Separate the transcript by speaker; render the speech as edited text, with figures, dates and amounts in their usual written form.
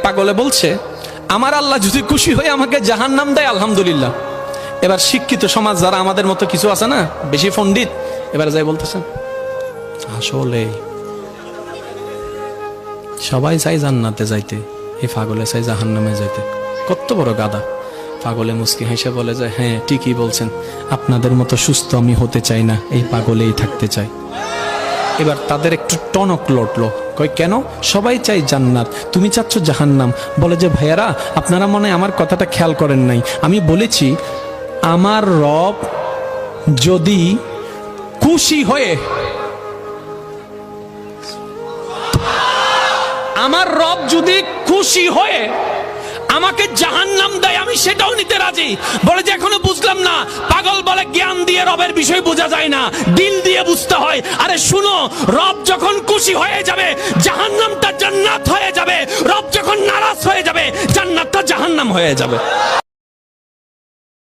Speaker 1: পাগলে বলছে, আমার আল্লাহ যদি খুশি হয়ে আমাকে জাহান্নাম দেয় আলহামদুলিল্লাহ। এবার শিক্ষিত সমাজ যারা আমাদের মতো কিছু আছে না, বেশি পণ্ডিত, এবার যাই বলতেছে আসলে সবাই চাই জান্নাতে যাইতে, এই পাগলে চাই জাহান্নামে যাইতে। কত বড় গাদা! পাগলে মুস্কি হেসে বলে যায়, হ্যাঁ ঠিকই বলছেন, আপনাদের মতো সুস্থ আমি হতে চাই না, এই পাগলেই থাকতে চাই। এবার তাদের একটু টনক লটলো, কই কেন? সবাই চাই জান্নাত, তুমি চাচ্ছ জাহান্নাম। বলে যে ভাইয়ারা, আপনারা মনে হয় আমার কথাটা খেয়াল করেন নাই, আমি বলেছি আমার রব যদি খুশি হয়ে, আমার রব যদি খুশি হয়ে আমাকে জাহান্নাম দেয় আমি সেটাও নিতে রাজি। বলে যে এখনো বুঝলাম না। পাগল বলে জ্ঞান দিয়ে রবের বিষয় বোঝা যায় না, দিল দিয়ে বুঝতে হয়। আরে শুনো, রব যখন খুশি হয়ে যাবে জাহান্নামটা জান্নাত হয়ে যাবে, রব যখন নারাজ হয়ে যাবে জান্নাতটা জাহান্নাম হয়ে যাবে।